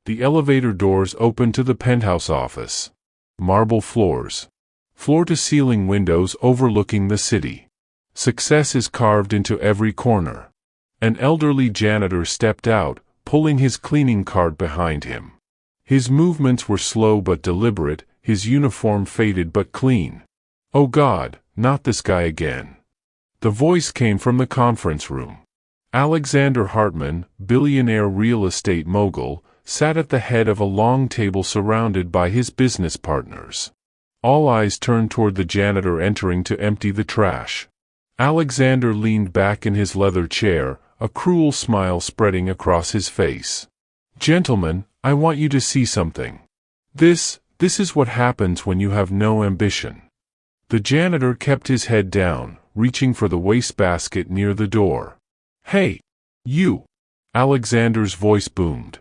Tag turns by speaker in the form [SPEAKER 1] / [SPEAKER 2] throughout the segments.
[SPEAKER 1] The elevator doors opened to the penthouse office. Marble floors. Floor-to-ceiling windows overlooking the city. Success is carved into every corner. An elderly janitor stepped out, pulling his cleaning cart behind him. His movements were slow but deliberate, his uniform faded but clean. "Oh God, not this guy again." The voice came from the conference room. Alexander Hartman, billionaire real estate mogul, sat at the head of a long table surrounded by his business partners. All eyes turned toward the janitor entering to empty the trash. Alexander leaned back in his leather chair, a cruel smile spreading across his face. "Gentlemen, I want you to see something. This is what happens when you have no ambition." The janitor kept his head down, reaching for the wastebasket near the door. "Hey, you!" Alexander's voice boomed.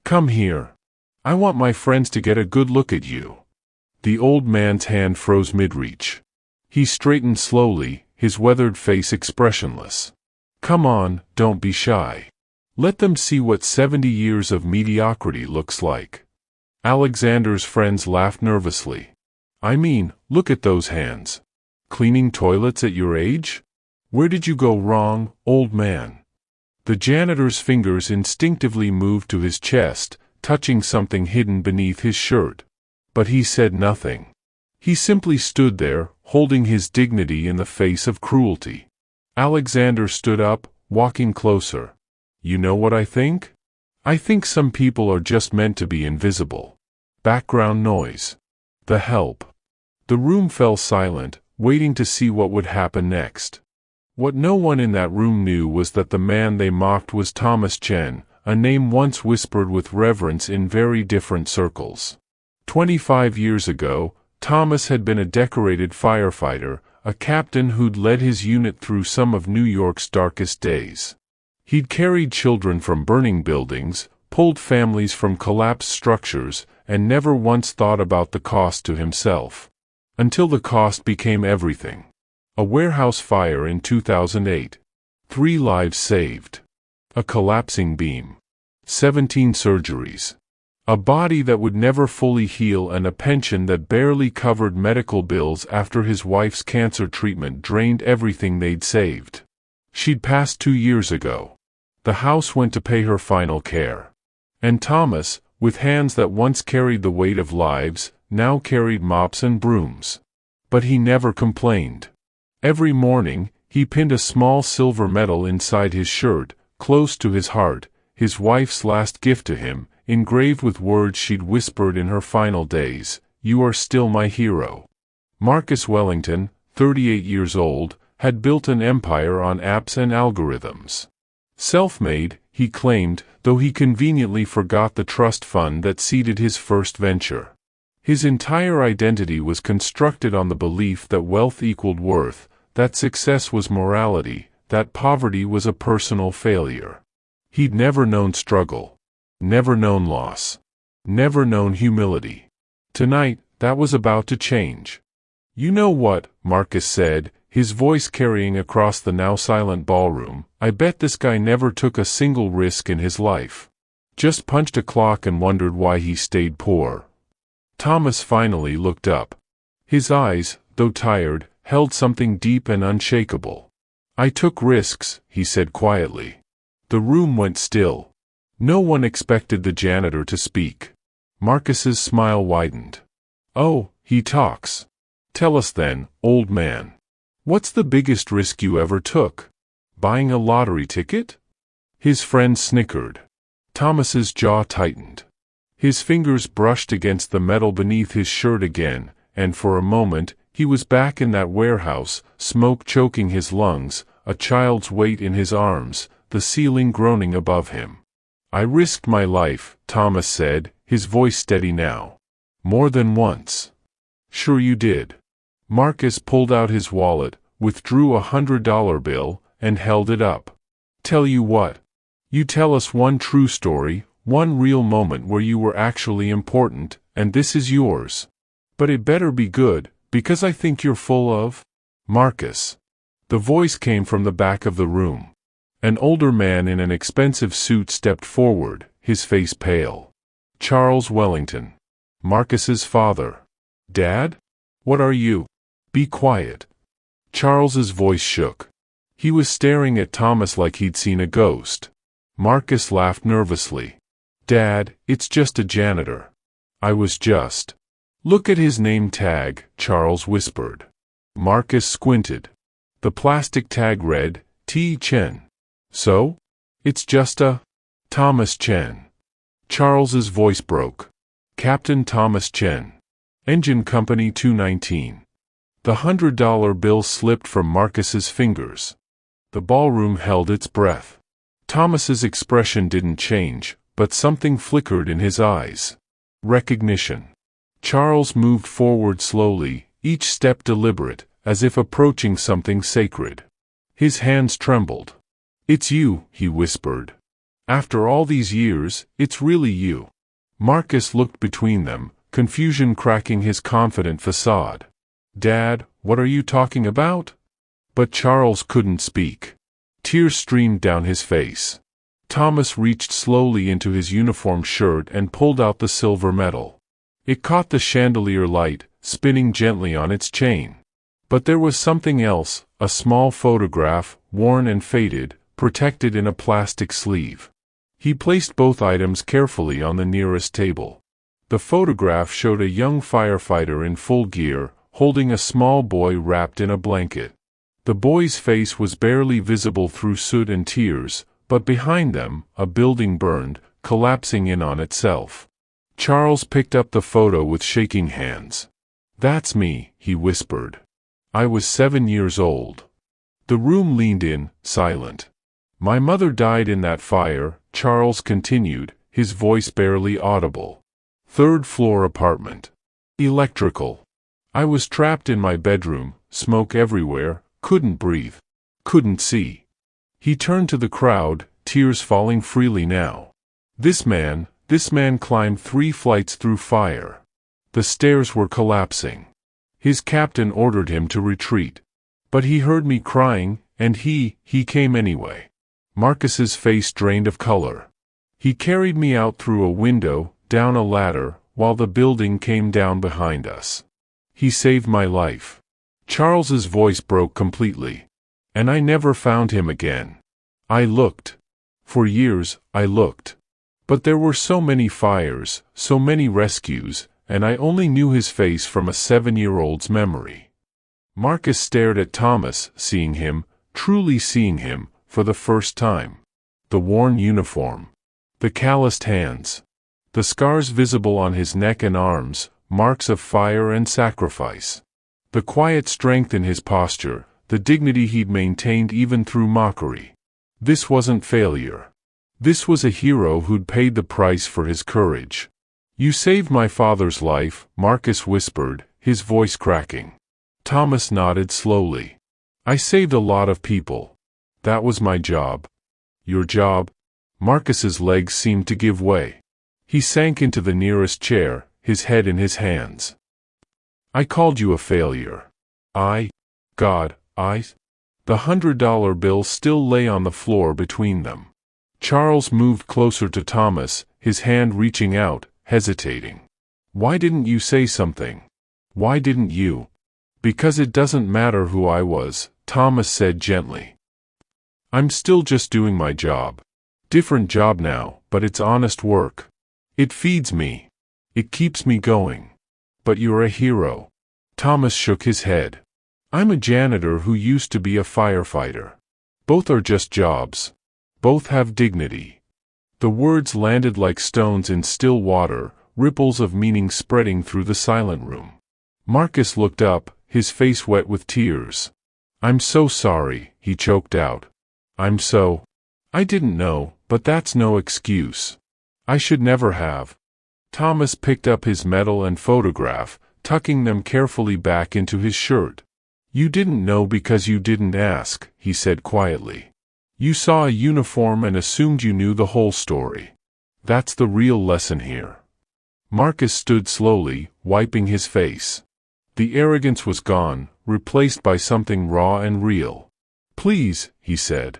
[SPEAKER 1] "Come here. I want my friends to get a good look at you." The old man's hand froze mid-reach. He straightened slowly, his weathered face expressionless. "Come on, don't be shy. Let them see what 70 years of mediocrity looks like." Alexander's friends laughed nervously. "I mean, look at those hands. Cleaning toilets at your age? Where did you go wrong, old man?" The janitor's fingers instinctively moved to his chest, touching something hidden beneath his shirt. But he said nothing. He simply stood there, holding his dignity in the face of cruelty. Alexander stood up, walking closer. "You know what I think? I think some people are just meant to be invisible." Background noise. The help. The room fell silent, waiting to see what would happen next. What no one in that room knew was that the man they mocked was Thomas Chen, a name once whispered with reverence in very different circles. 25 years ago, Thomas had been a decorated firefighter, a captain who'd led his unit through some of New York's darkest days. He'd carried children from burning buildings, pulled families from collapsed structures, and never once thought about the cost to himself. Until the cost became everything. A warehouse fire in 2008. 3 lives saved. A collapsing beam. 17 surgeries. A body that would never fully heal and a pension that barely covered medical bills after his wife's cancer treatment drained everything they'd saved. She'd passed 2 years ago. The house went to pay her final care. And Thomas, with hands that once carried the weight of lives, now carried mops and brooms. But he never complained. Every morning, he pinned a small silver medal inside his shirt, close to his heart, his wife's last gift to him, engraved with words she'd whispered in her final days, "You are still my hero." Marcus Wellington, 38 years old, had built an empire on apps and algorithms. Self-made, he claimed, though he conveniently forgot the trust fund that seeded his first venture. His entire identity was constructed on the belief that wealth equaled worth, that success was morality, that poverty was a personal failure. He'd never known struggle. Never known loss. Never known humility. Tonight, that was about to change. "You know what," Marcus said, his voice carrying across the now silent ballroom, "I bet this guy never took a single risk in his life. Just punched a clock and wondered why he stayed poor." Thomas finally looked up. His eyes, though tired, held something deep and unshakable. "I took risks," he said quietly. The room went still. No one expected the janitor to speak. Marcus's smile widened. "Oh, he talks. Tell us then, old man. What's the biggest risk you ever took? Buying a lottery ticket?" His friend snickered. Thomas's jaw tightened. His fingers brushed against the metal beneath his shirt again, and for a moment, he was back in that warehouse, smoke choking his lungs, a child's weight in his arms, the ceiling groaning above him. "I risked my life," Thomas said, his voice steady now. "More than once." "Sure you did." Marcus pulled out his wallet, withdrew a $100 bill, and held it up. "Tell you what. You tell us one true story, one real moment where you were actually important, and this is yours. But it better be good, because I think you're full of—" "Marcus." The voice came from the back of the room. An older man in an expensive suit stepped forward, his face pale. Charles Wellington. Marcus's father. Dad? What are you? Be quiet. Charles's voice shook. He was staring at Thomas like he'd seen a ghost. Marcus laughed nervously. Dad, it's just a janitor. I was just. Look at his name tag, Charles whispered. Marcus squinted. The plastic tag read, T. Chen. So? It's just a... Thomas Chen. Charles's voice broke. Captain Thomas Chen. Engine Company 219. The $100 bill slipped from Marcus's fingers. The ballroom held its breath. Thomas's expression didn't change, but something flickered in his eyes. Recognition. Charles moved forward slowly, each step deliberate, as if approaching something sacred. His hands trembled. It's you, he whispered. After all these years, it's really you. Marcus looked between them, confusion cracking his confident facade. Dad, what are you talking about? But Charles couldn't speak. Tears streamed down his face. Thomas reached slowly into his uniform shirt and pulled out the silver medal. It caught the chandelier light, spinning gently on its chain. But there was something else, a small photograph, worn and faded, protected in a plastic sleeve. He placed both items carefully on the nearest table. The photograph showed a young firefighter in full gear, holding a small boy wrapped in a blanket. The boy's face was barely visible through soot and tears, but behind them, a building burned, collapsing in on itself. Charles picked up the photo with shaking hands. That's me, he whispered. I was 7 years old. The room leaned in, silent. My mother died in that fire, Charles continued, his voice barely audible. 3rd floor apartment. Electrical. I was trapped in my bedroom, smoke everywhere, couldn't breathe. Couldn't see. He turned to the crowd, tears falling freely now. This man climbed 3 flights through fire. The stairs were collapsing. His captain ordered him to retreat. But he heard me crying, and he came anyway. Marcus's face drained of color. He carried me out through a window, down a ladder, while the building came down behind us. He saved my life. Charles's voice broke completely. And I never found him again. I looked. For years, I looked. But there were so many fires, so many rescues, and I only knew his face from a 7-year-old's memory. Marcus stared at Thomas, seeing him, truly seeing him, for the first time. The worn uniform. The calloused hands. The scars visible on his neck and arms, marks of fire and sacrifice. The quiet strength in his posture, the dignity he'd maintained even through mockery. This wasn't failure. This was a hero who'd paid the price for his courage. You saved my father's life, Marcus whispered, his voice cracking. Thomas nodded slowly. I saved a lot of people. That was my job. Your job? Marcus's legs seemed to give way. He sank into the nearest chair, his head in his hands. I called you a failure. God, The $100 bill still lay on the floor between them. Charles moved closer to Thomas, his hand reaching out, hesitating. Why didn't you say something? Why didn't you? Because it doesn't matter who I was, Thomas said gently. I'm still just doing my job. Different job now, but it's honest work. It feeds me. It keeps me going. But you're a hero. Thomas shook his head. I'm a janitor who used to be a firefighter. Both are just jobs. Both have dignity. The words landed like stones in still water, ripples of meaning spreading through the silent room. Marcus looked up, his face wet with tears. I'm so sorry, he choked out. I didn't know, but that's no excuse. I should never have. Thomas picked up his medal and photograph, tucking them carefully back into his shirt. You didn't know because you didn't ask, he said quietly. You saw a uniform and assumed you knew the whole story. That's the real lesson here. Marcus stood slowly, wiping his face. The arrogance was gone, replaced by something raw and real. Please, he said.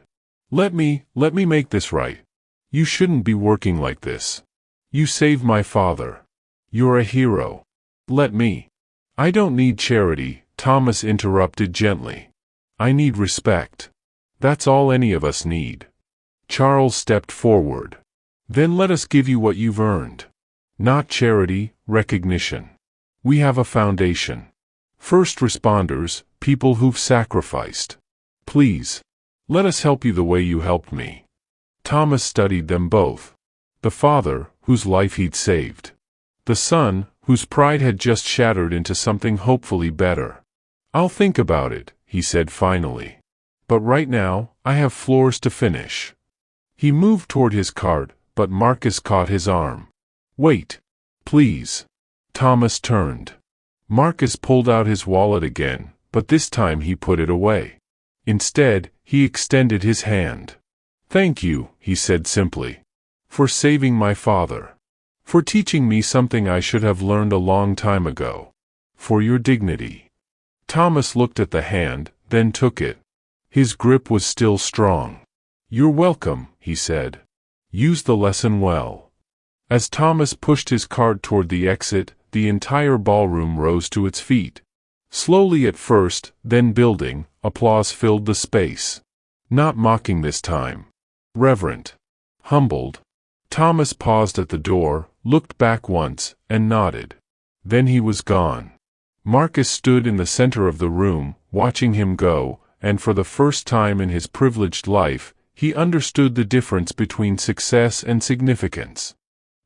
[SPEAKER 1] Let me make this right. You shouldn't be working like this. You saved my father. You're a hero. Let me. I don't need charity, Thomas interrupted gently. I need respect. That's all any of us need. Charles stepped forward. Then let us give you what you've earned. Not charity, recognition. We have a foundation. First responders, people who've sacrificed. Please. Let us help you the way you helped me. Thomas studied them both. The father, whose life he'd saved. The son, whose pride had just shattered into something hopefully better. I'll think about it, he said finally. But right now, I have floors to finish. He moved toward his cart, but Marcus caught his arm. Wait. Please. Thomas turned. Marcus pulled out his wallet again, but this time he put it away. Instead, he extended his hand. Thank you, he said simply. For saving my father. For teaching me something I should have learned a long time ago. For your dignity. Thomas looked at the hand, then took it. His grip was still strong. You're welcome, he said. Use the lesson well. As Thomas pushed his cart toward the exit, the entire ballroom rose to its feet. Slowly at first, then building, applause filled the space. Not mocking this time. Reverent. Humbled. Thomas paused at the door, looked back once, and nodded. Then he was gone. Marcus stood in the center of the room, watching him go, and for the first time in his privileged life, he understood the difference between success and significance.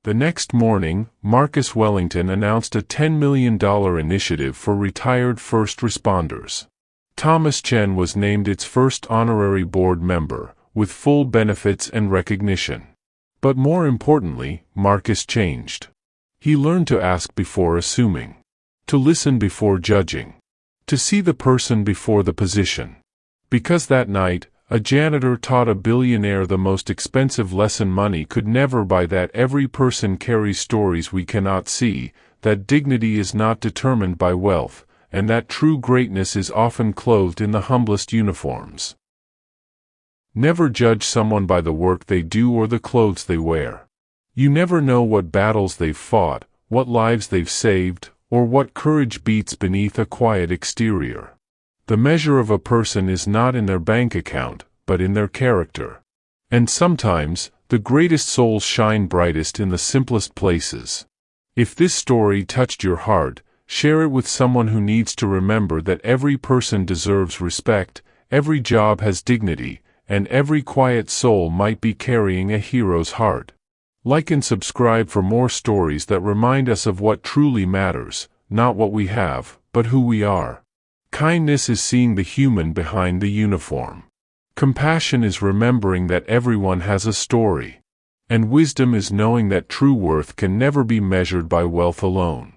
[SPEAKER 1] The next morning, Marcus Wellington announced a $10 million initiative for retired first responders. Thomas Chen was named its first honorary board member, with full benefits and recognition. But more importantly, Marcus changed. He learned to ask before assuming. To listen before judging. To see the person before the position. Because that night, a janitor taught a billionaire the most expensive lesson money could never buy, that every person carries stories we cannot see, that dignity is not determined by wealth, and that true greatness is often clothed in the humblest uniforms. Never judge someone by the work they do or the clothes they wear. You never know what battles they've fought, what lives they've saved, or what courage beats beneath a quiet exterior. The measure of a person is not in their bank account, but in their character. And sometimes, the greatest souls shine brightest in the simplest places. If this story touched your heart, share it with someone who needs to remember that every person deserves respect, every job has dignity, and every quiet soul might be carrying a hero's heart. Like and subscribe for more stories that remind us of what truly matters, not what we have, but who we are. Kindness is seeing the human behind the uniform. Compassion is remembering that everyone has a story. And wisdom is knowing that true worth can never be measured by wealth alone.